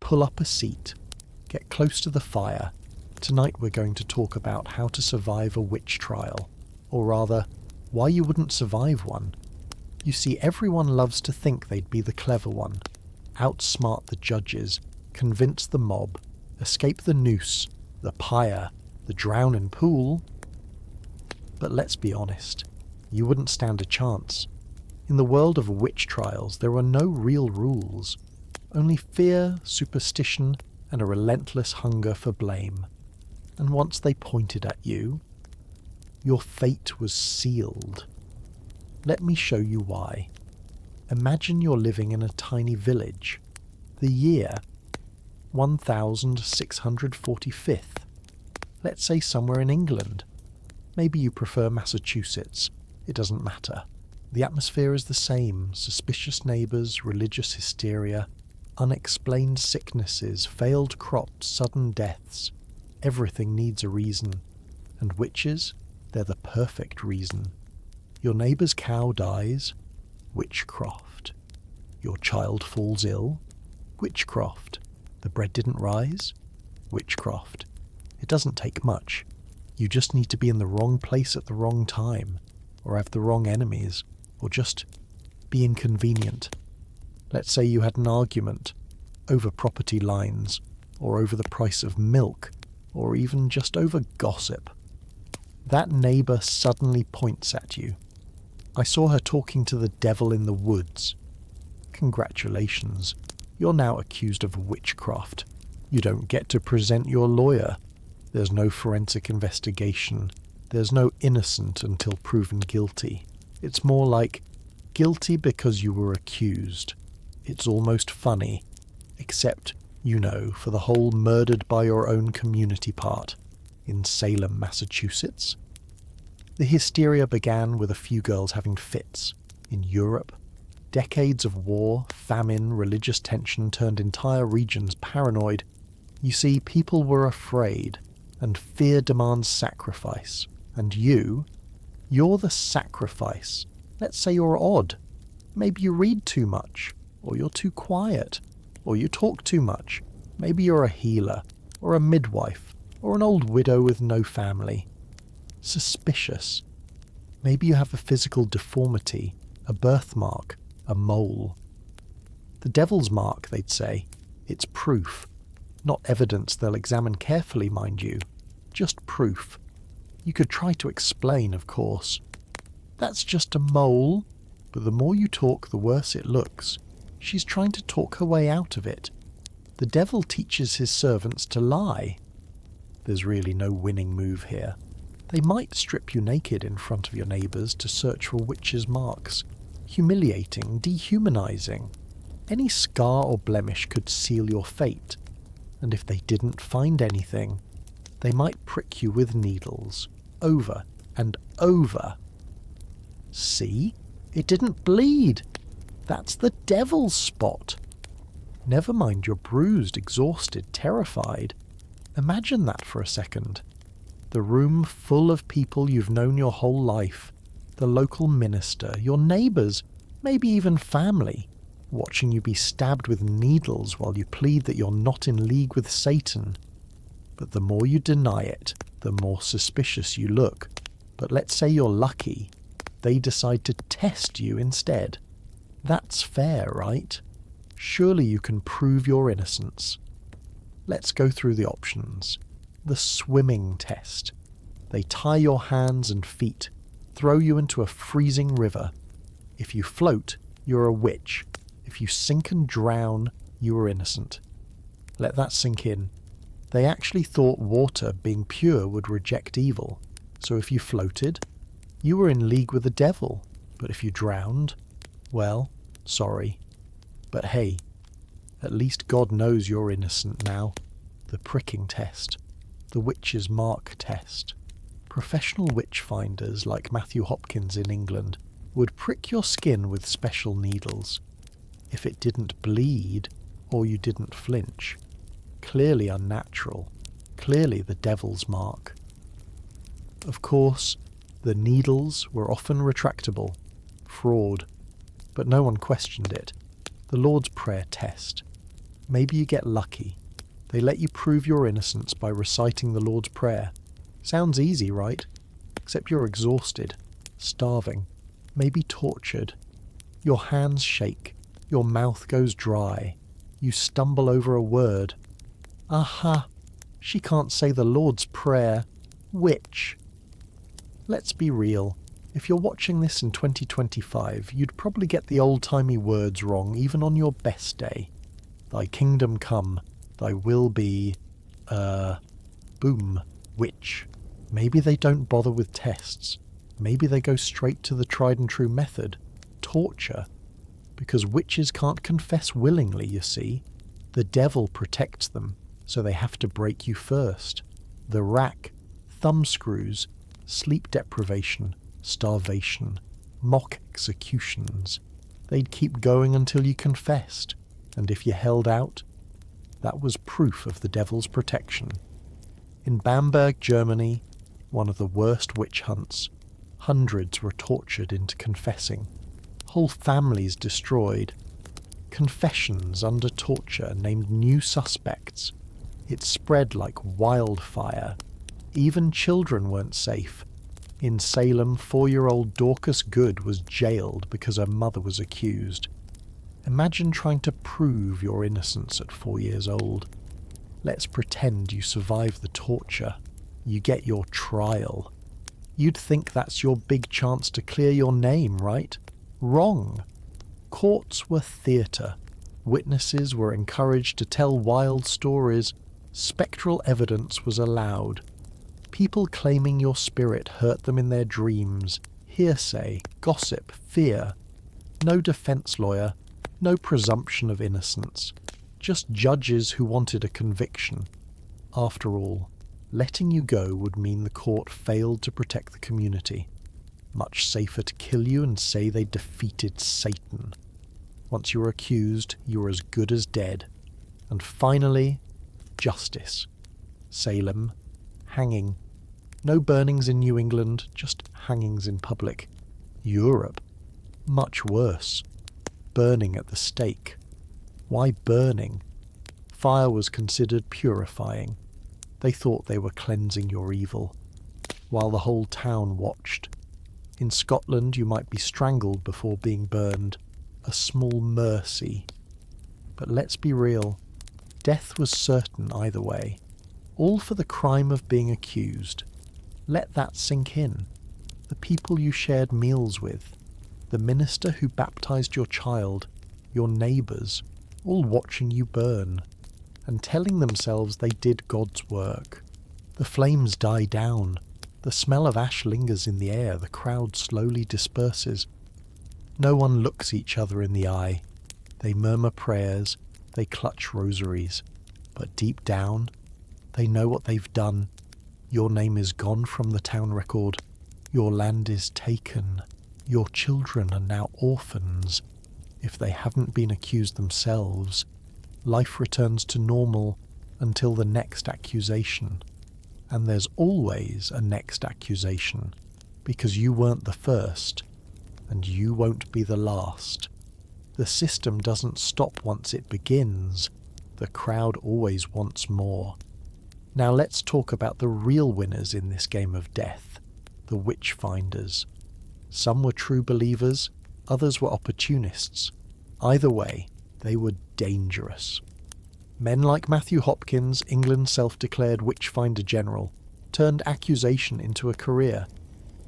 pull up a seat, get close to the fire. Tonight we're going to talk about how to survive a witch trial, or rather, why you wouldn't survive one. You see, everyone loves to think they'd be the clever one, outsmart the judges, convince the mob, escape the noose, the pyre, the drowning pool. But let's be honest, you wouldn't stand a chance. In the world of witch trials, there are no real rules, only fear, superstition, and a relentless hunger for blame. And once they pointed at you, your fate was sealed. Let me show you why. Imagine you're living in a tiny village. The year 1645. Let's say somewhere in England. Maybe you prefer Massachusetts. It doesn't matter. The atmosphere is the same. Suspicious neighbours, religious hysteria, unexplained sicknesses, failed crops, sudden deaths. Everything needs a reason. And witches? They're the perfect reason. Your neighbour's cow dies? Witchcraft. Your child falls ill? Witchcraft. The bread didn't rise? Witchcraft. It doesn't take much. You just need to be in the wrong place at the wrong time, or have the wrong enemies, or just be inconvenient. Let's say you had an argument over property lines, or over the price of milk, or even just over gossip. That neighbour suddenly points at you. I saw her talking to the devil in the woods. Congratulations, you're now accused of witchcraft. You don't get to present your lawyer. There's no forensic investigation. There's no innocent until proven guilty. It's more like guilty because you were accused. It's almost funny, except, for the whole murdered by your own community part in Salem, Massachusetts. The hysteria began with a few girls having fits. In Europe, decades of war, famine, religious tension turned entire regions paranoid. You see, people were afraid, and fear demands sacrifice. And you're the sacrifice. Let's say you're odd. Maybe you read too much, or you're too quiet, or you talk too much. Maybe you're a healer, or a midwife, or an old widow with no family. Suspicious. Maybe you have a physical deformity, a birthmark, a mole. The devil's mark, they'd say. It's proof. Not evidence they'll examine carefully, mind you. Just proof. You could try to explain, of course. That's just a mole. But the more you talk, the worse it looks. She's trying to talk her way out of it. The devil teaches his servants to lie. There's really no winning move here. They might strip you naked in front of your neighbours to search for witches' marks. Humiliating, dehumanising. Any scar or blemish could seal your fate. And if they didn't find anything, they might prick you with needles, over and over. See? It didn't bleed. That's the devil's spot. Never mind you're bruised, exhausted, terrified. Imagine that for a second. The room full of people you've known your whole life, the local minister, your neighbours, maybe even family, watching you be stabbed with needles while you plead that you're not in league with Satan. But the more you deny it, the more suspicious you look. But let's say you're lucky. They decide to test you instead. That's fair, right? Surely you can prove your innocence. Let's go through the options. The swimming test. They tie your hands and feet, throw you into a freezing river. If you float, you're a witch. If you sink and drown, you are innocent. Let that sink in. They actually thought water, being pure, would reject evil. So if you floated, you were in league with the devil. But if you drowned, well, sorry. But hey, at least God knows you're innocent now. The pricking test. The witch's mark test. Professional witch finders like Matthew Hopkins in England would prick your skin with special needles. If it didn't bleed, or you didn't flinch, clearly unnatural, clearly the devil's mark. Of course, the needles were often retractable, fraud, but no one questioned it. The Lord's Prayer test. Maybe you get lucky. They let you prove your innocence by reciting the Lord's Prayer. Sounds easy, right? Except you're exhausted, starving, maybe tortured. Your hands shake, your mouth goes dry. You stumble over a word. Aha! She can't say the Lord's Prayer. Which? Let's be real. If you're watching this in 2025, you'd probably get the old-timey words wrong even on your best day. Thy kingdom come, thy will be... boom. Which? Maybe they don't bother with tests. Maybe they go straight to the tried and true method. Torture. Because witches can't confess willingly, you see. The devil protects them, so they have to break you first. The rack, thumbscrews, sleep deprivation, starvation, mock executions. They'd keep going until you confessed, and if you held out, that was proof of the devil's protection. In Bamberg, Germany, one of the worst witch hunts, hundreds were tortured into confessing. Whole families destroyed. Confessions under torture named new suspects. It spread like wildfire. Even children weren't safe. In Salem, 4-year-old Dorcas Good was jailed because her mother was accused. Imagine trying to prove your innocence at 4 years old. Let's pretend you survive the torture. You get your trial. You'd think that's your big chance to clear your name, right? Wrong. Courts were theatre. Witnesses were encouraged to tell wild stories. Spectral evidence was allowed. People claiming your spirit hurt them in their dreams. Hearsay, gossip, fear. No defense lawyer. No presumption of innocence. Just judges who wanted a conviction. After all, letting you go would mean the court failed to protect the community. Much safer to kill you and say they defeated Satan. Once you were accused, you were as good as dead. And finally, justice. Salem, hanging. No burnings in New England, just hangings in public. Europe, much worse. Burning at the stake. Why burning? Fire was considered purifying. They thought they were cleansing your evil, while the whole town watched. In Scotland you might be strangled before being burned, a small mercy. But let's be real, death was certain either way, all for the crime of being accused. Let that sink in. The people you shared meals with, the minister who baptized your child, your neighbours, all watching you burn, and telling themselves they did God's work. The flames die down. The smell of ash lingers in the air. The crowd slowly disperses. No one looks each other in the eye. They murmur prayers. They clutch rosaries. But deep down, they know what they've done. Your name is gone from the town record. Your land is taken. Your children are now orphans. If they haven't been accused themselves, life returns to normal until the next accusation. And there's always a next accusation, because you weren't the first, and you won't be the last. The system doesn't stop once it begins. The crowd always wants more. Now let's talk about the real winners in this game of death, the witch finders. Some were true believers, others were opportunists. Either way, they were dangerous. Men like Matthew Hopkins, England's self-declared witch-finder general, turned accusation into a career.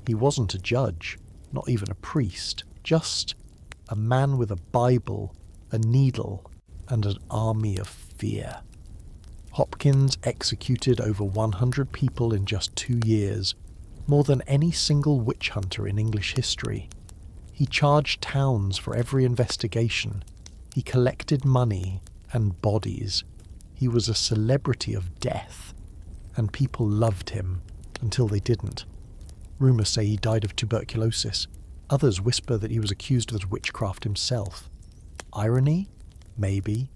He wasn't a judge, not even a priest, just a man with a Bible, a needle, and an army of fear. Hopkins executed over 100 people in just 2 years, more than any single witch hunter in English history. He charged towns for every investigation. He collected money and bodies. He was a celebrity of death, and people loved him until they didn't. Rumours say he died of tuberculosis. Others whisper that he was accused of witchcraft himself. Irony? Maybe.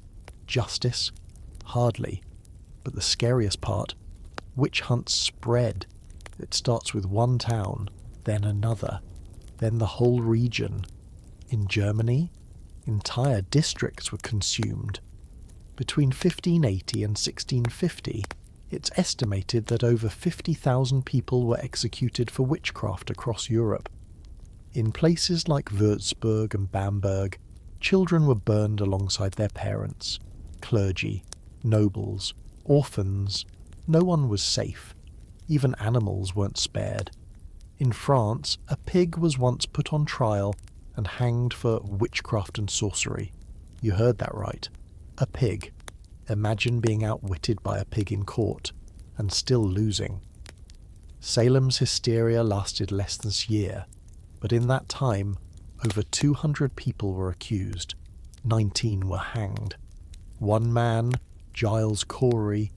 Justice? Hardly. But the scariest part, witch hunts spread. It starts with one town, then another, then the whole region. In Germany, entire districts were consumed. Between 1580 and 1650, it's estimated that over 50,000 people were executed for witchcraft across Europe. In places like Würzburg and Bamberg, children were burned alongside their parents, clergy, nobles, orphans. No one was safe. Even animals weren't spared. In France, a pig was once put on trial and hanged for witchcraft and sorcery. You heard that right. A pig. Imagine being outwitted by a pig in court, and still losing. Salem's hysteria lasted less than a year, but in that time, over 200 people were accused. 19 were hanged. One man, Giles Corey,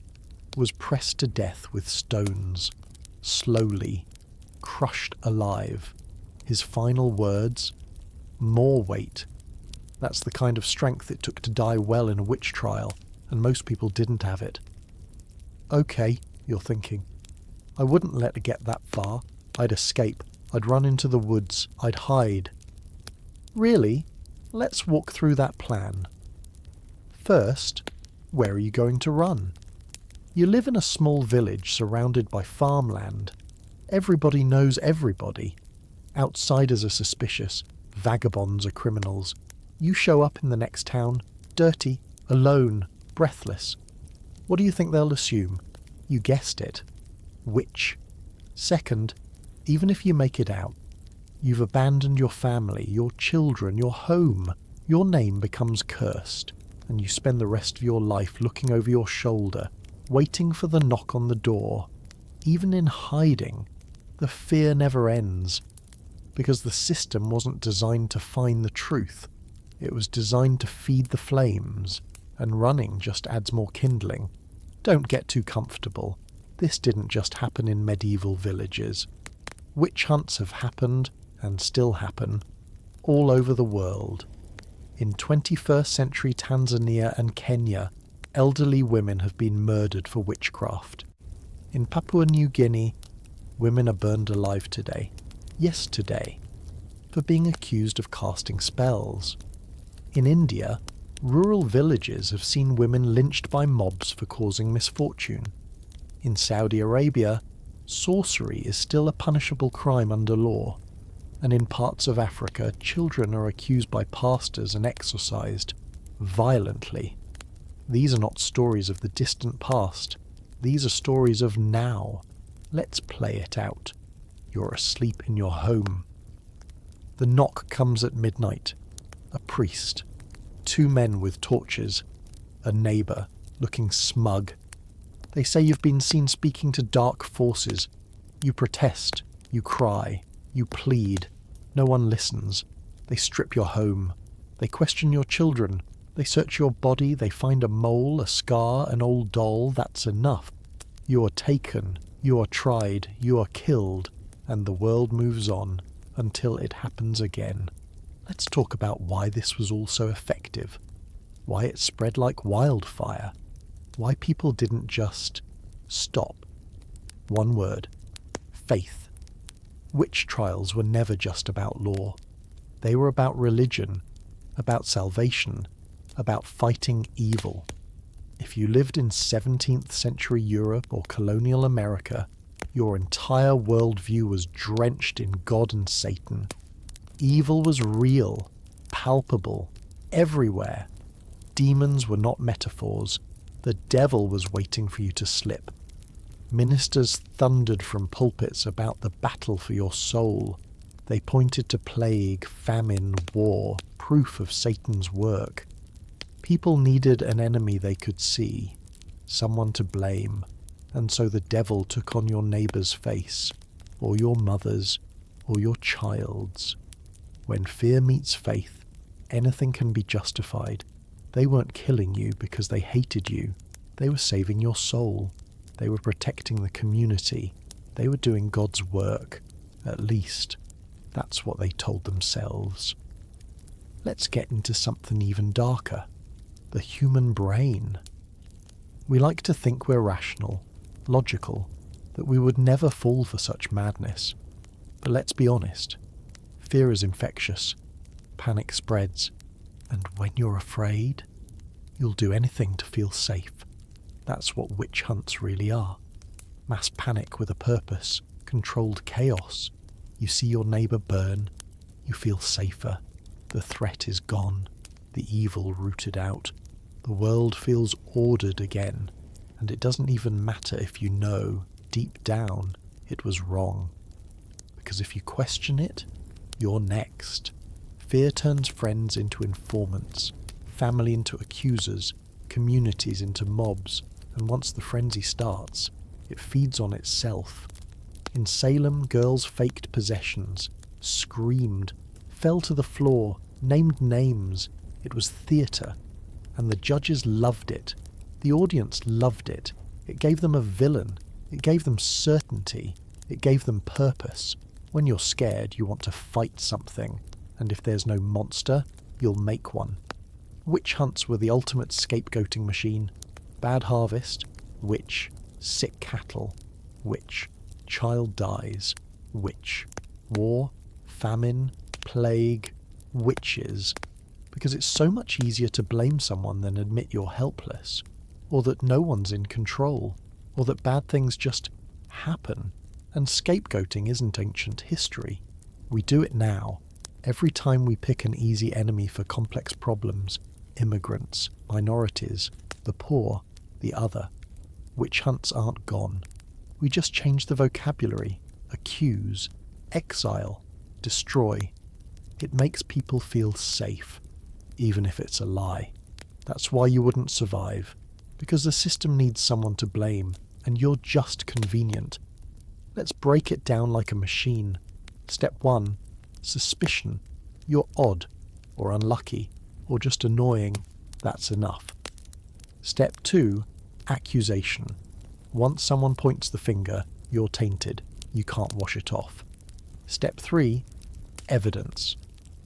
was pressed to death with stones, slowly, crushed alive. His final words, "More weight." That's the kind of strength it took to die well in a witch trial, and most people didn't have it. Okay, you're thinking. I wouldn't let it get that far. I'd escape. I'd run into the woods. I'd hide. Really? Let's walk through that plan. First, where are you going to run? You live in a small village surrounded by farmland. Everybody knows everybody. Outsiders are suspicious. Vagabonds are criminals. You show up in the next town, dirty, alone, breathless. What do you think they'll assume? You guessed it. Witch. Second, even if you make it out, you've abandoned your family, your children, your home. Your name becomes cursed, and you spend the rest of your life looking over your shoulder, waiting for the knock on the door. Even in hiding, the fear never ends, because the system wasn't designed to find the truth. It was designed to feed the flames, and running just adds more kindling. Don't get too comfortable. This didn't just happen in medieval villages. Witch hunts have happened, and still happen, all over the world. In 21st century Tanzania and Kenya, elderly women have been murdered for witchcraft. In Papua New Guinea, women are burned alive today. Yes, today. For being accused of casting spells. In India, rural villages have seen women lynched by mobs for causing misfortune. In Saudi Arabia, sorcery is still a punishable crime under law. And in parts of Africa, children are accused by pastors and exorcised violently. These are not stories of the distant past. These are stories of now. Let's play it out. You're asleep in your home. The knock comes at midnight. A priest. 2 men with torches. A neighbour, looking smug. They say you've been seen speaking to dark forces. You protest. You cry. You plead. No one listens. They strip your home. They question your children. They search your body. They find a mole, a scar, an old doll. That's enough. You are taken. You are tried. You are killed. And the world moves on until it happens again. Let's talk about why this was all so effective. Why it spread like wildfire. Why people didn't just stop. One word. Faith. Witch trials were never just about law. They were about religion, about salvation, about fighting evil. If you lived in 17th century Europe or colonial America, your entire worldview was drenched in God and Satan. Evil was real, palpable, everywhere. Demons were not metaphors. The devil was waiting for you to slip. Ministers thundered from pulpits about the battle for your soul. They pointed to plague, famine, war, proof of Satan's work. People needed an enemy they could see, someone to blame, and so the devil took on your neighbour's face, or your mother's, or your child's. When fear meets faith, anything can be justified. They weren't killing you because they hated you. They were saving your soul. They were protecting the community. They were doing God's work. At least, that's what they told themselves. Let's get into something even darker. The human brain. We like to think we're rational, logical, that we would never fall for such madness. But let's be honest. Fear is infectious. Panic spreads. And when you're afraid, You'll do anything to feel safe. That's what witch hunts really are. Mass panic with a purpose, controlled chaos. You see your neighbour burn, you feel safer. The threat is gone, the evil rooted out. The world feels ordered again, and it doesn't even matter if you know, deep down, it was wrong. Because if you question it, you're next. Fear turns friends into informants, family into accusers, communities into mobs, and once the frenzy starts, it feeds on itself. In Salem, girls faked possessions, screamed, fell to the floor, named names. It was theatre, and the judges loved it. The audience loved it. It gave them a villain. It gave them certainty. It gave them purpose. When you're scared, you want to fight something, and if there's no monster, you'll make one. Witch hunts were the ultimate scapegoating machine. Bad harvest, witch. Sick cattle, witch. Child dies, witch. War, famine, plague, witches. Because it's so much easier to blame someone than admit you're helpless, or that no one's in control, or that bad things just happen. And scapegoating isn't ancient history. We do it now. Every time we pick an easy enemy for complex problems, immigrants, minorities, the poor, the other. Witch hunts aren't gone. We just change the vocabulary, accuse, exile, destroy. It makes people feel safe, even if it's a lie. That's why you wouldn't survive, because the system needs someone to blame, and you're just convenient. Let's break it down like a machine. Step 1, suspicion. You're odd, or unlucky, or just annoying. That's enough. Step 2, accusation. Once someone points the finger, you're tainted. You can't wash it off. Step 3, evidence.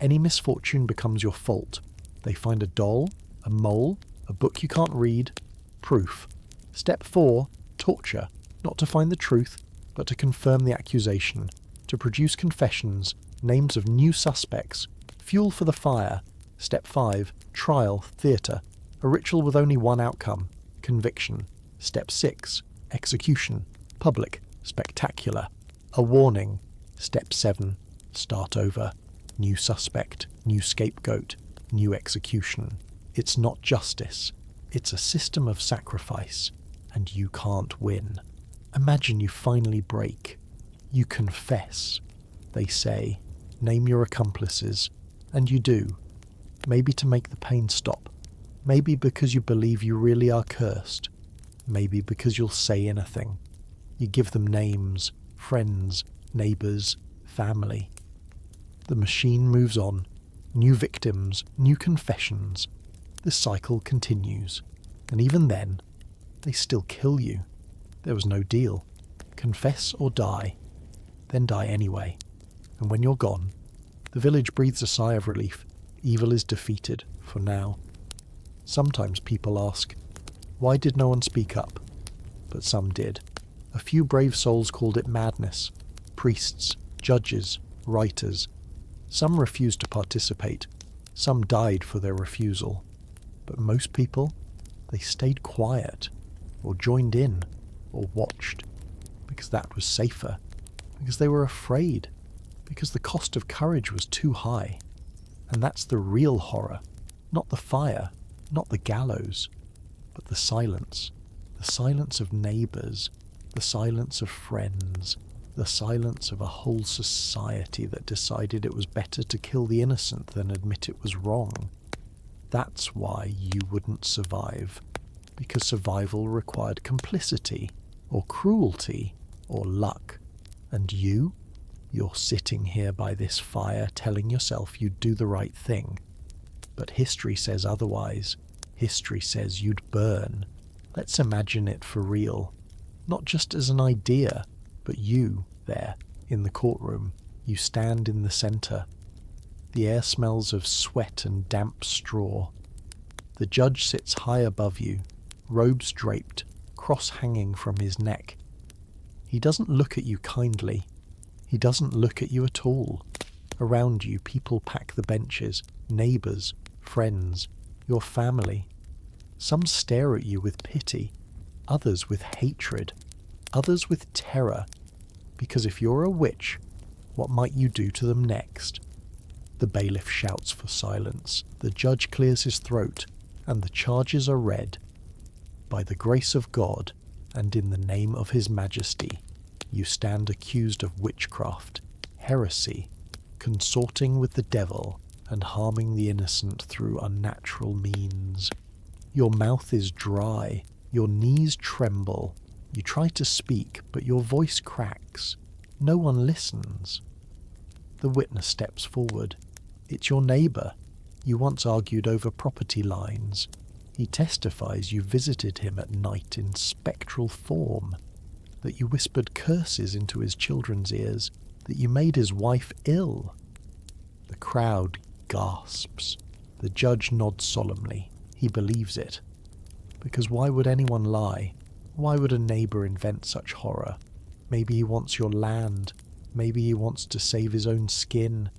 Any misfortune becomes your fault. They find a doll, a mole, a book you can't read. Proof. Step 4, torture. Not to find the truth, but to confirm the accusation. To produce confessions, names of new suspects, fuel for the fire. Step 5, trial, theatre. A ritual with only one outcome, conviction. Step 6, execution, public, spectacular. A warning. Step 7, start over. New suspect, new scapegoat, new execution. It's not justice. It's a system of sacrifice, and you can't win. Imagine you finally break. You confess. They say, name your accomplices, and you do. Maybe to make the pain stop. Maybe because you believe you really are cursed. Maybe because you'll say anything. You give them names, friends, neighbours, family. The machine moves on. New victims, new confessions. The cycle continues. And even then, they still kill you. There was no deal. Confess or die. Then die anyway. And when you're gone, the village breathes a sigh of relief. Evil is defeated, for now. Sometimes people ask, why did no one speak up? But some did. A few brave souls called it madness. Priests, judges, writers. Some refused to participate. Some died for their refusal. But most people, they stayed quiet, or joined in, or watched, because that was safer, because they were afraid, because the cost of courage was too high. And that's the real horror, not the fire, not the gallows, but the silence of neighbours, the silence of friends, the silence of a whole society that decided it was better to kill the innocent than admit it was wrong. That's why you wouldn't survive, because survival required complicity, or cruelty, or luck. And you're sitting here by this fire telling yourself you'd do the right thing. But history says otherwise. History says you'd burn. Let's imagine it for real. Not just as an idea, but you, there, in the courtroom. You stand in the centre. The air smells of sweat and damp straw. The judge sits high above you, robes draped, cross hanging from his neck. He doesn't look at you kindly. He doesn't look at you at all. Around you, people pack the benches, neighbours, friends, your family. Some stare at you with pity, others with hatred, others with terror, because if you're a witch, what might you do to them next? The bailiff shouts for silence, the judge clears his throat, and the charges are read. By the grace of God, and in the name of His Majesty, you stand accused of witchcraft, heresy, consorting with the devil, and harming the innocent through unnatural means. Your mouth is dry, your knees tremble. You try to speak, but your voice cracks. No one listens. The witness steps forward. It's your neighbour. You once argued over property lines. He testifies you visited him at night in spectral form, that you whispered curses into his children's ears, that you made his wife ill. The crowd gasps. The judge nods solemnly. He believes it. Because why would anyone lie? Why would a neighbour invent such horror? Maybe he wants your land. Maybe he wants to save his own skin.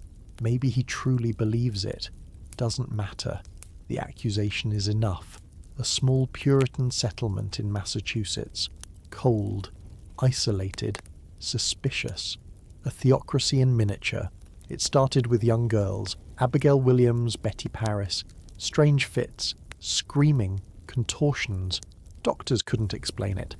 Maybe he truly believes it. Doesn't matter. The accusation is enough. A small Puritan settlement in Massachusetts. Cold, isolated, suspicious. A theocracy in miniature. It started with young girls, Abigail Williams, Betty Paris, strange fits, screaming, contortions. Doctors couldn't explain it.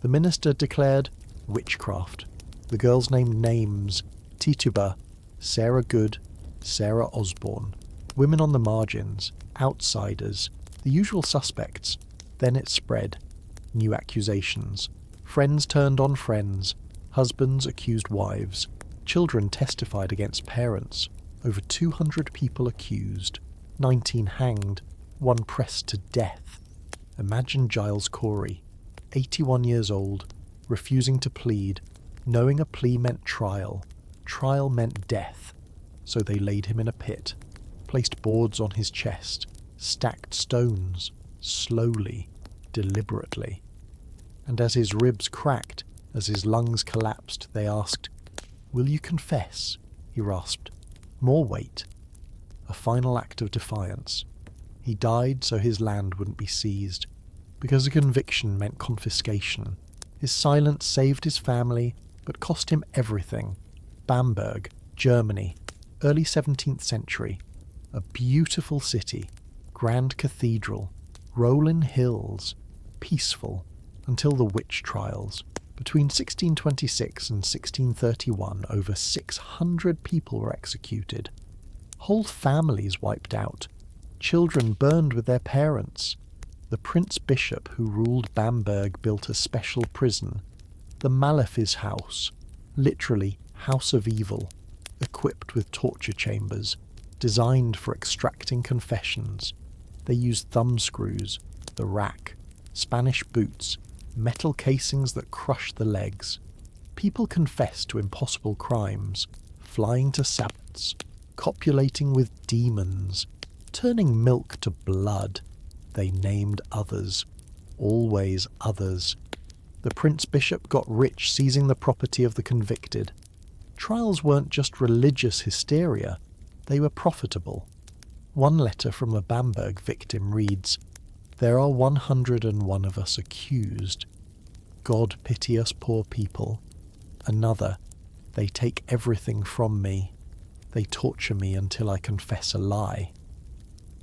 The minister declared witchcraft. The girls named names: Tituba, Sarah Good, Sarah Osborne. Women on the margins, outsiders, the usual suspects. Then it spread. New accusations. Friends turned on friends. Husbands accused wives. Children testified against parents. Over 200 people accused. 19 hanged. 1 pressed to death. Imagine Giles Corey, 81 years old, refusing to plead, knowing a plea meant trial. Trial meant death. So they laid him in a pit, placed boards on his chest, stacked stones, slowly, deliberately. And as his ribs cracked, as his lungs collapsed, they asked, "Will you confess?" He rasped. More weight. A final act of defiance. He died so his land wouldn't be seized, because a conviction meant confiscation. His silence saved his family, but cost him everything. Bamberg, Germany, early 17th century. A beautiful city, grand cathedral, rolling hills, peaceful, until the witch trials. Between 1626 and 1631, over 600 people were executed. Whole families wiped out. Children burned with their parents. The Prince Bishop who ruled Bamberg built a special prison, the Malefice House, literally House of Evil, equipped with torture chambers, designed for extracting confessions. They used thumbscrews, the rack, Spanish boots, metal casings that crushed the legs. People confessed to impossible crimes, flying to Sabbaths, copulating with demons, turning milk to blood. They named others, always others. The Prince Bishop got rich seizing the property of the convicted. Trials weren't just religious hysteria, they were profitable. One letter from a Bamberg victim reads, "There are 101 of us accused. God pity us poor people." Another, "They take everything from me. They torture me until I confess a lie."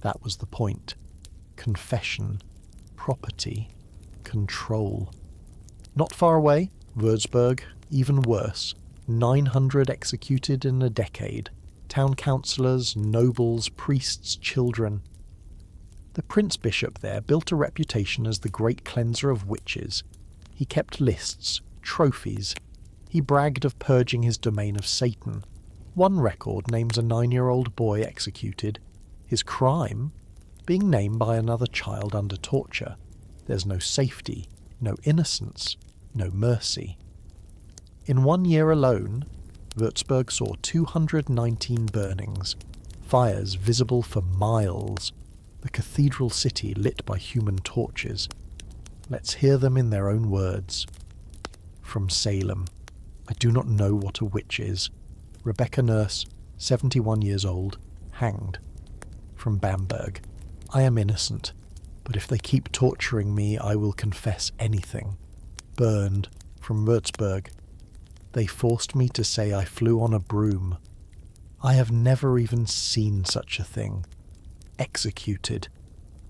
That was the point. Confession, property, control. Not far away, Würzburg, even worse. 900 executed in a decade. Town councillors, nobles, priests, children. The Prince Bishop there built a reputation as the great cleanser of witches. He kept lists, trophies. He bragged of purging his domain of Satan. One record names a 9-year-old boy executed. His crime? Being named by another child under torture. There's no safety, no innocence, no mercy. In 1 year alone, Würzburg saw 219 burnings, fires visible for miles, the cathedral city lit by human torches. Let's hear them in their own words. From Salem. I do not know what a witch is. Rebecca Nurse, 71 years old, hanged. From Bamberg. I am innocent. But if they keep torturing me, I will confess anything. Burned, from Würzburg. They forced me to say I flew on a broom. I have never even seen such a thing. Executed.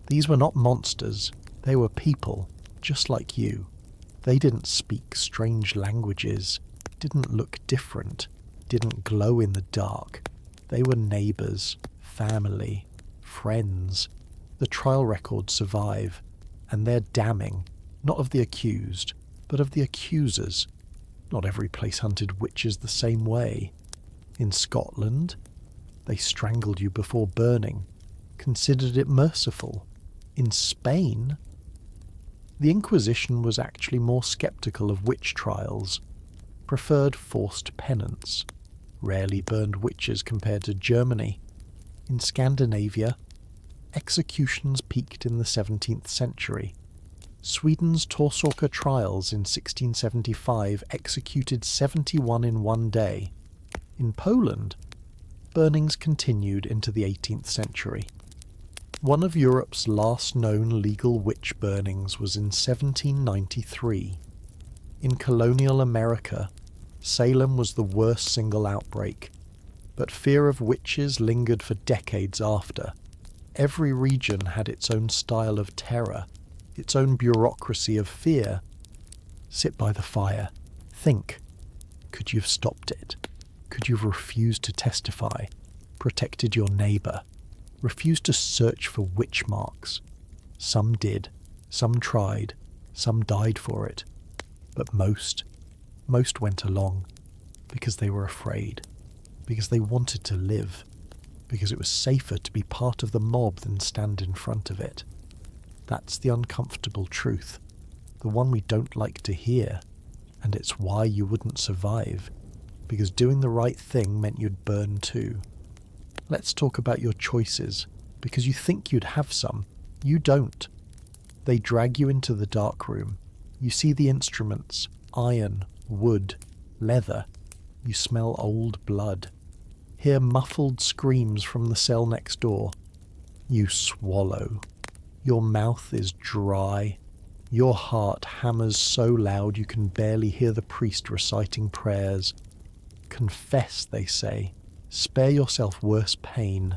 These were not monsters. They were people, just like you. They didn't speak strange languages, didn't look different, didn't glow in the dark. They were neighbours, family, friends. The trial records survive, and they're damning, not of the accused, but of the accusers. Not every place hunted witches the same way. In Scotland, they strangled you before burning, considered it merciful. In Spain, the Inquisition was actually more sceptical of witch trials, preferred forced penance, rarely burned witches compared to Germany. In Scandinavia, executions peaked in the 17th century. Sweden's Torsåker trials in 1675 executed 71 in one day. In Poland, burnings continued into the 18th century. One of Europe's last known legal witch burnings was in 1793. In colonial America, Salem was the worst single outbreak, but fear of witches lingered for decades after. Every region had its own style of terror, its own bureaucracy of fear. Sit by the fire. Think. Could you have stopped it? Could you have refused to testify, protected your neighbour, refused to search for witch marks? Some did, some tried, some died for it, but most went along because they were afraid, because they wanted to live, because it was safer to be part of the mob than stand in front of it. That's the uncomfortable truth, the one we don't like to hear, and it's why you wouldn't survive, because doing the right thing meant you'd burn too. Let's talk about your choices, because you think you'd have some. You don't. They drag you into the dark room. You see the instruments, iron, wood, leather. You smell old blood. Hear muffled screams from the cell next door. You swallow. Your mouth is dry. Your heart hammers so loud you can barely hear the priest reciting prayers. Confess, they say. Spare yourself worse pain.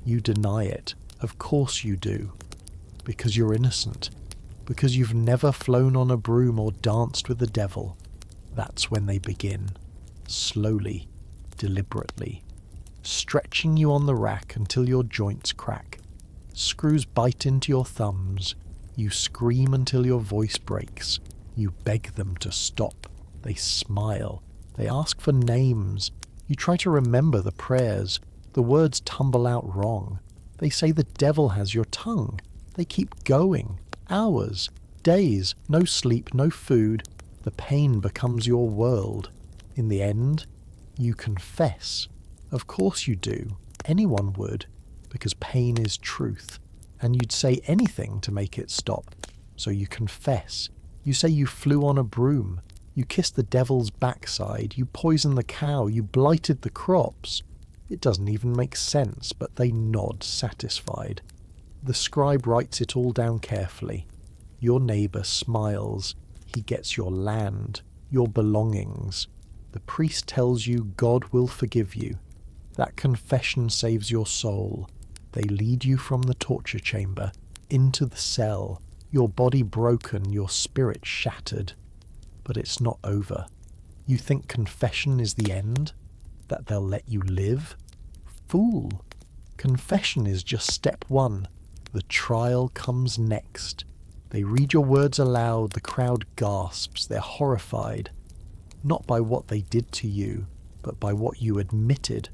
You deny it. Of course you do. Because you're innocent. Because you've never flown on a broom or danced with the devil. That's when they begin. Slowly, deliberately. Stretching you on the rack until your joints crack. Screws bite into your thumbs. You scream until your voice breaks. You beg them to stop. They smile. They ask for names. You try to remember the prayers. The words tumble out wrong. They say the devil has your tongue. They keep going. Hours, days, no sleep, no food. The pain becomes your world. In the end, you confess. Of course you do. Anyone would, because pain is truth. And you'd say anything to make it stop. So you confess. You say you flew on a broom. You kissed the devil's backside. You poisoned the cow. You blighted the crops. It doesn't even make sense, but they nod satisfied. The scribe writes it all down carefully. Your neighbour smiles. He gets your land, your belongings. The priest tells you God will forgive you. That confession saves your soul. They lead you from the torture chamber, into the cell, your body broken, your spirit shattered. But it's not over. You think confession is the end? That they'll let you live? Fool! Confession is just step one. The trial comes next. They read your words aloud, the crowd gasps, they're horrified. Not by what they did to you, but by what you admitted.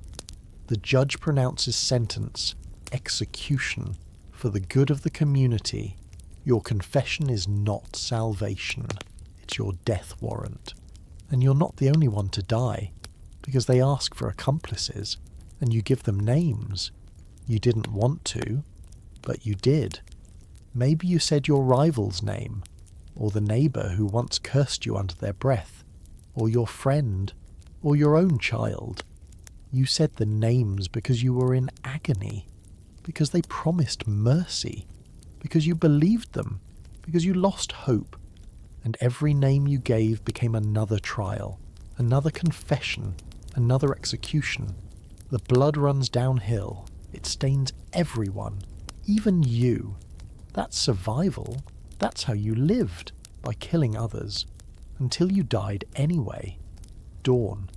The judge pronounces sentence, execution, for the good of the community. Your confession is not salvation. It's your death warrant. And you're not the only one to die, because they ask for accomplices, and you give them names. You didn't want to, but you did. Maybe you said your rival's name, or the neighbour who once cursed you under their breath, or your friend, or your own child. You said the names because you were in agony, because they promised mercy. because you believed them, because you lost hope, and every name you gave became another trial, another confession, another execution. The blood runs downhill, it stains everyone, even you. That's survival, that's how you lived, by killing others, until you died anyway. Dawn.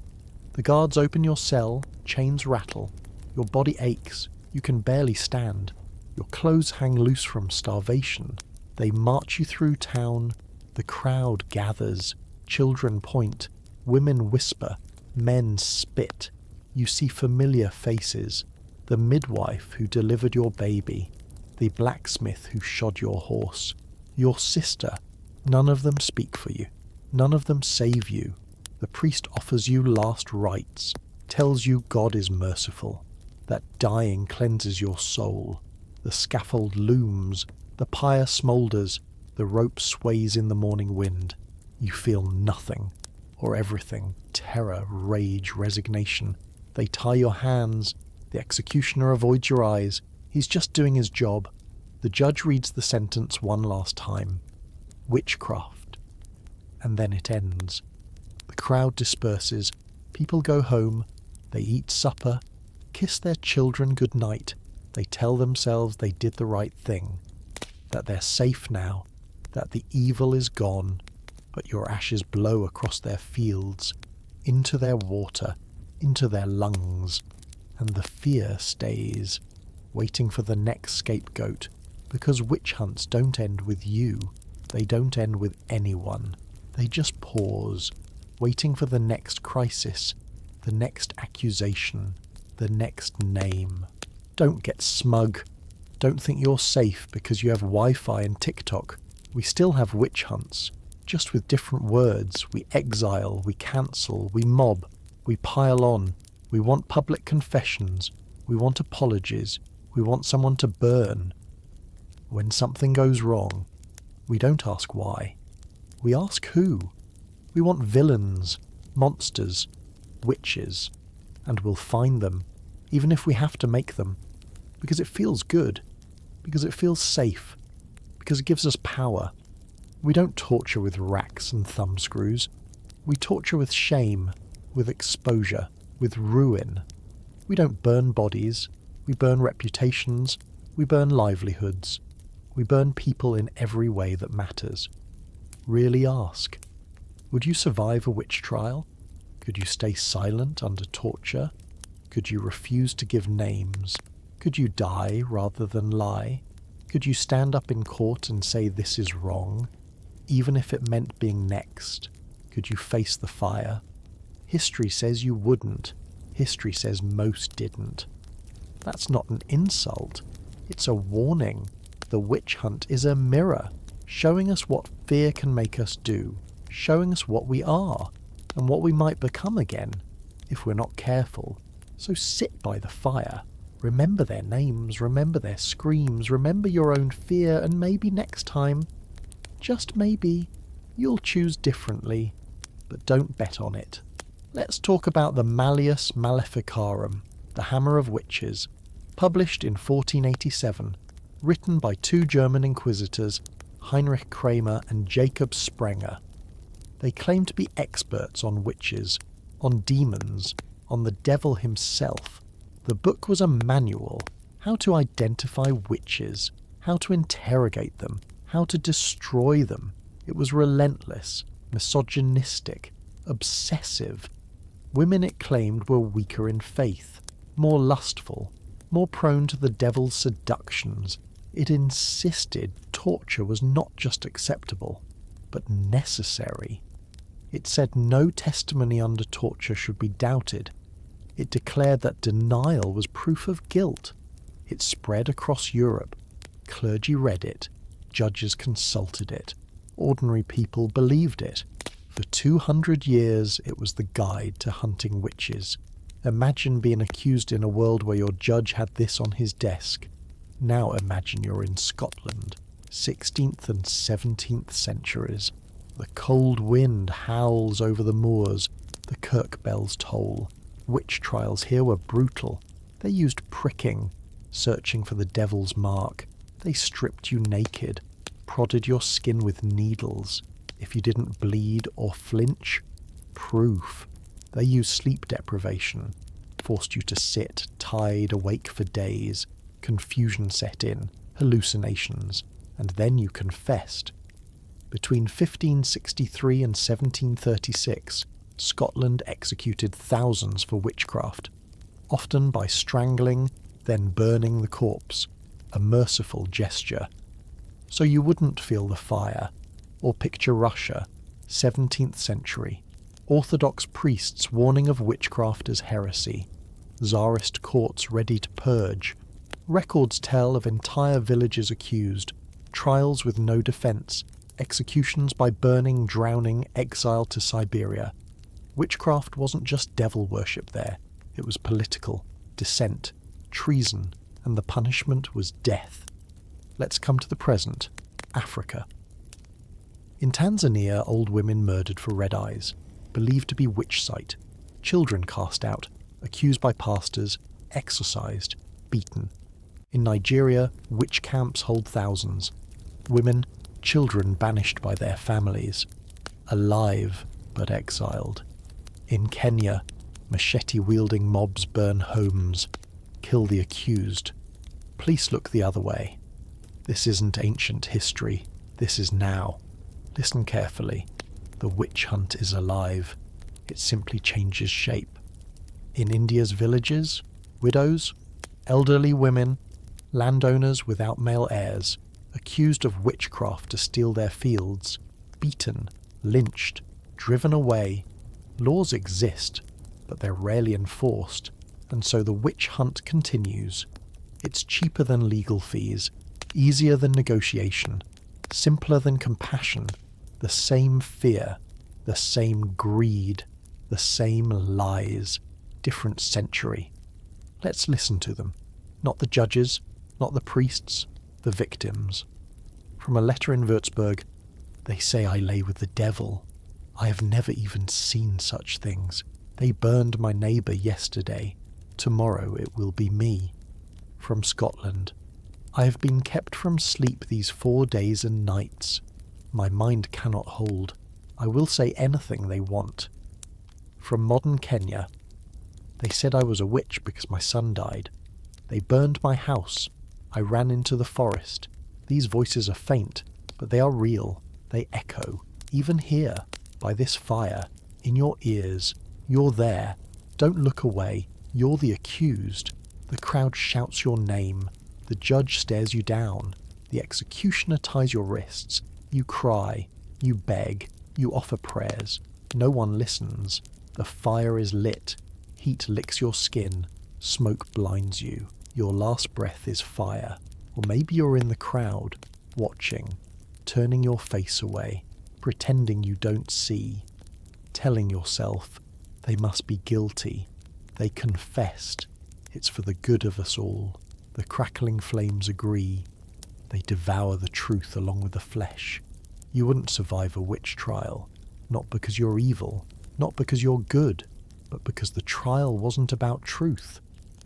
The guards open your cell, chains rattle, your body aches, you can barely stand, your clothes hang loose from starvation. They march you through town, the crowd gathers, children point, women whisper, men spit. You see familiar faces, the midwife who delivered your baby, the blacksmith who shod your horse, your sister. None of them speak for you, none of them save you. The priest offers you last rites, tells you God is merciful, that dying cleanses your soul. The scaffold looms, the pyre smoulders, the rope sways in the morning wind. You feel nothing, or everything, terror, rage, resignation. They tie your hands, the executioner avoids your eyes, he's just doing his job. The judge reads the sentence one last time. Witchcraft. And then it ends. The crowd disperses, people go home, they eat supper, kiss their children good night, they tell themselves they did the right thing, that they're safe now, that the evil is gone, but your ashes blow across their fields, into their water, into their lungs, and the fear stays, waiting for the next scapegoat, because witch hunts don't end with you, they don't end with anyone, they just pause, waiting for the next crisis, the next accusation, the next name. Don't get smug. Don't think you're safe because you have Wi-Fi and TikTok. We still have witch hunts, just with different words. We exile, we cancel, we mob, we pile on. We want public confessions. We want apologies. We want someone to burn. When something goes wrong, we don't ask why. We ask who. We want villains, monsters, witches, and we'll find them, even if we have to make them, because it feels good, because it feels safe, because it gives us power. We don't torture with racks and thumbscrews. We torture with shame, with exposure, with ruin. We don't burn bodies, we burn reputations, we burn livelihoods, we burn people in every way that matters. Really ask. Would you survive a witch trial? Could you stay silent under torture? Could you refuse to give names? Could you die rather than lie? Could you stand up in court and say this is wrong, even if it meant being next? Could you face the fire? History says you wouldn't. History says most didn't. That's not an insult. It's a warning. The witch hunt is a mirror, showing us what fear can make us do, showing us what we are, and what we might become again, if we're not careful. So sit by the fire. Remember their names, remember their screams, remember your own fear, and maybe next time, just maybe, you'll choose differently, but don't bet on it. Let's talk about the Malleus Maleficarum, the Hammer of Witches, published in 1487, written by two German inquisitors, Heinrich Kramer and Jacob Sprenger. They claim to be experts on witches, on demons, on the devil himself. The book was a manual, how to identify witches, how to interrogate them, how to destroy them. It was relentless, misogynistic, obsessive. Women, it claimed, were weaker in faith, more lustful, more prone to the devil's seductions. It insisted torture was not just acceptable, but necessary. It said no testimony under torture should be doubted. It declared that denial was proof of guilt. It spread across Europe. Clergy read it. Judges consulted it. Ordinary people believed it. For 200 years, it was the guide to hunting witches. Imagine being accused in a world where your judge had this on his desk. Now imagine you're in Scotland, 16th and 17th centuries. The cold wind howls over the moors, the kirk bells toll. Witch trials here were brutal. They used pricking, searching for the devil's mark. They stripped you naked, prodded your skin with needles. If you didn't bleed or flinch, proof. They used sleep deprivation, forced you to sit, tied awake for days. Confusion set in, hallucinations, and then you confessed. Between 1563 and 1736, Scotland executed thousands for witchcraft, often by strangling, then burning the corpse, a merciful gesture. So you wouldn't feel the fire, or picture Russia, 17th century, Orthodox priests warning of witchcraft as heresy, Tsarist courts ready to purge. Records tell of entire villages accused, trials with no defence, executions by burning, drowning, exile to Siberia. Witchcraft wasn't just devil worship there, it was political, dissent, treason, and the punishment was death. Let's come to the present, Africa. In Tanzania, old women murdered for red eyes, believed to be witch sight, children cast out, accused by pastors, exorcised, beaten. In Nigeria, witch camps hold thousands. Women, children banished by their families. Alive, but exiled. In Kenya, machete-wielding mobs burn homes, kill the accused. Police look the other way. This isn't ancient history, this is now. Listen carefully. The witch hunt is alive. It simply changes shape. In India's villages, widows, elderly women, landowners without male heirs, accused of witchcraft to steal their fields, beaten, lynched, driven away. Laws exist, but they're rarely enforced, and so the witch hunt continues. It's cheaper than legal fees, easier than negotiation, simpler than compassion, the same fear, the same greed, the same lies, different century. Let's listen to them. Not the judges, not the priests, the victims. From a letter in Würzburg, they say I lay with the devil. I have never even seen such things. They burned my neighbour yesterday. Tomorrow it will be me. From Scotland, I have been kept from sleep these 4 days and nights. My mind cannot hold. I will say anything they want. From modern Kenya, they said I was a witch because my son died. They burned my house. I ran into the forest. These voices are faint, but they are real. They echo, even here, by this fire, in your ears. You're there. Don't look away. You're the accused. The crowd shouts your name. The judge stares you down. The executioner ties your wrists. You cry. You beg. You offer prayers. No one listens. The fire is lit. Heat licks your skin. Smoke blinds you. Your last breath is fire. Or maybe you're in the crowd, watching, turning your face away, pretending you don't see, telling yourself, they must be guilty. They confessed. It's for the good of us all. The crackling flames agree. They devour the truth along with the flesh. You wouldn't survive a witch trial, not because you're evil, not because you're good, but because the trial wasn't about truth.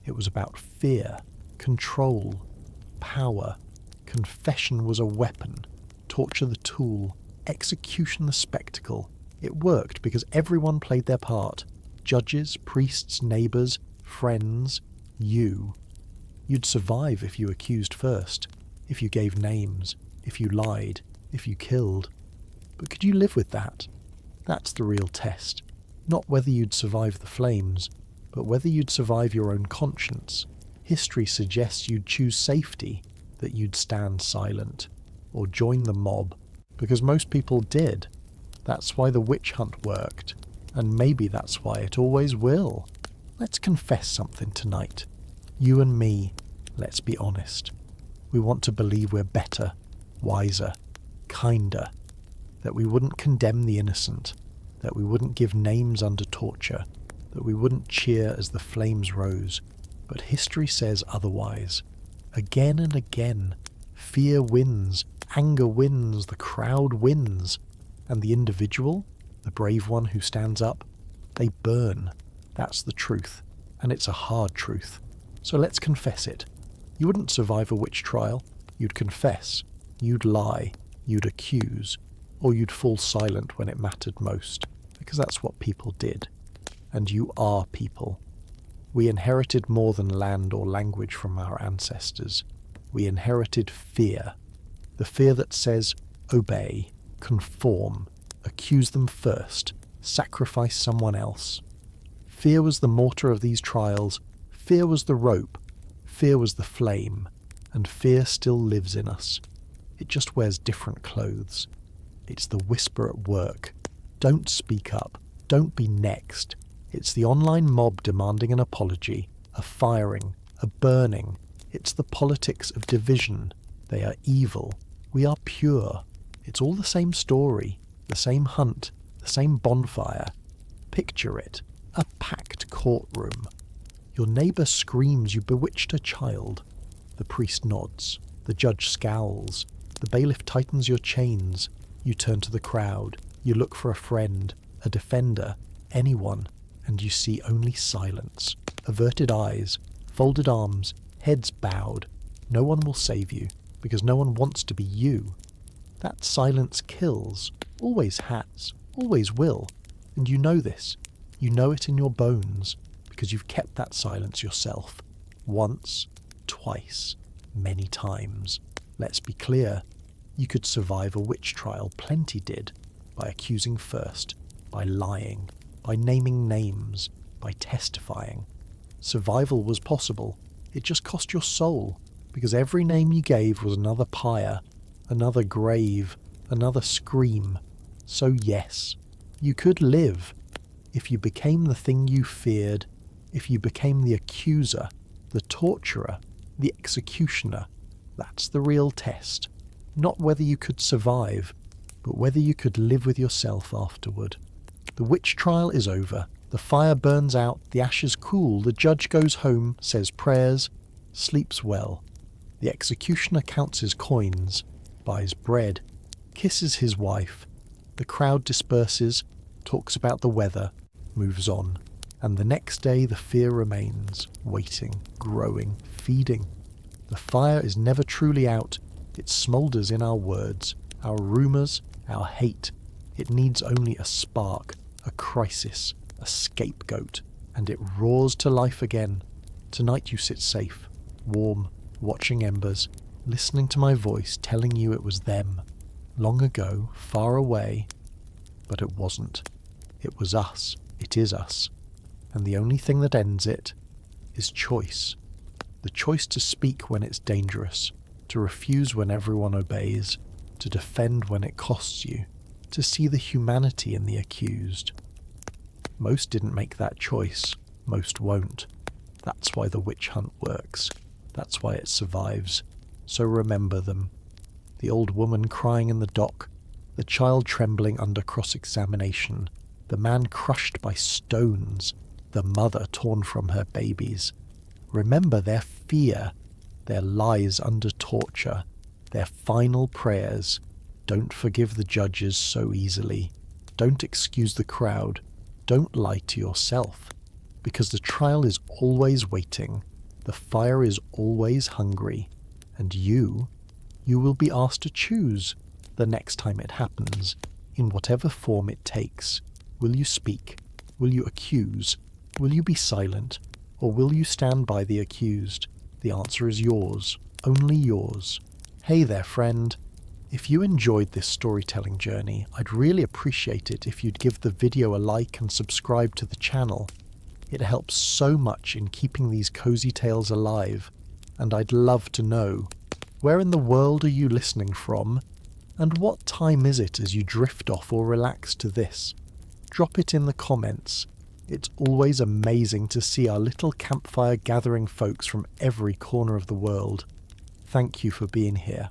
It was about fear, control, power. Confession was a weapon, torture the tool, execution the spectacle. It worked because everyone played their part. Judges, priests, neighbours, friends, you. You'd survive if you accused first, if you gave names, if you lied, if you killed. But could you live with that? That's the real test. Not whether you'd survive the flames, but whether you'd survive your own conscience. History suggests you'd choose safety, that you'd stand silent, or join the mob, because most people did. That's why the witch hunt worked, and maybe that's why it always will. Let's confess something tonight. You and me, let's be honest. We want to believe we're better, wiser, kinder, that we wouldn't condemn the innocent, that we wouldn't give names under torture, that we wouldn't cheer as the flames rose. But history says otherwise. Again and again, fear wins, anger wins, the crowd wins, and the individual, the brave one who stands up, they burn. That's the truth, and it's a hard truth. So let's confess it. You wouldn't survive a witch trial, You'd confess, you'd lie, you'd accuse, or you'd fall silent when it mattered most, because that's what people did. And you are people. We inherited more than land or language from our ancestors. We inherited fear. The fear that says, obey, conform, accuse them first, sacrifice someone else. Fear was the mortar of these trials. Fear was the rope. Fear was the flame. And fear still lives in us. It just wears different clothes. It's the whisper at work. Don't speak up. Don't be next. It's the online mob demanding an apology, a firing, a burning. It's the politics of division. They are evil. We are pure. It's all the same story, the same hunt, the same bonfire. Picture it, a packed courtroom. Your neighbour screams you bewitched a child. The priest nods. The judge scowls. The bailiff tightens your chains. You turn to the crowd. You look for a friend, a defender, anyone, and you see only silence, averted eyes, folded arms, heads bowed. No one will save you, because no one wants to be you. That silence kills, always has, always will, and you know this. You know it in your bones, because you've kept that silence yourself. Once, twice, many times. Let's be clear. You could survive a witch trial, plenty did, by accusing first, by lying, by naming names, by testifying. Survival was possible. It just cost your soul, because every name you gave was another pyre, another grave, another scream. So yes, you could live. If you became the thing you feared, if you became the accuser, the torturer, the executioner, that's the real test. Not whether you could survive, but whether you could live with yourself afterward. The witch trial is over. The fire burns out, the ashes cool, the judge goes home, says prayers, sleeps well. The executioner counts his coins, buys bread, kisses his wife. The crowd disperses, talks about the weather, moves on. And the next day the fear remains, waiting, growing, feeding. The fire is never truly out. It smoulders in our words, our rumours, our hate. It needs only a spark, a crisis, a scapegoat, and it roars to life again. Tonight you sit safe, warm, watching embers, listening to my voice telling you it was them. Long ago, far away. But it wasn't. It was us. It is us. And the only thing that ends it is choice. The choice to speak when it's dangerous, to refuse when everyone obeys, to defend when it costs you, to see the humanity in the accused. Most didn't make that choice. Most won't. That's why the witch hunt works. That's why it survives. So remember them. The old woman crying in the dock, the child trembling under cross-examination, the man crushed by stones, the mother torn from her babies. Remember their fear, their lies under torture, their final prayers. Don't forgive the judges so easily. Don't excuse the crowd. Don't lie to yourself. Because the trial is always waiting. The fire is always hungry. And you will be asked to choose the next time it happens, in whatever form it takes. Will you speak? Will you accuse? Will you be silent? Or will you stand by the accused? The answer is yours, only yours. Hey there, friend. If you enjoyed this storytelling journey, I'd really appreciate it if you'd give the video a like and subscribe to the channel. It helps so much in keeping these cozy tales alive, and I'd love to know, where in the world are you listening from? And what time is it as you drift off or relax to this? Drop it in the comments. It's always amazing to see our little campfire gathering folks from every corner of the world. Thank you for being here.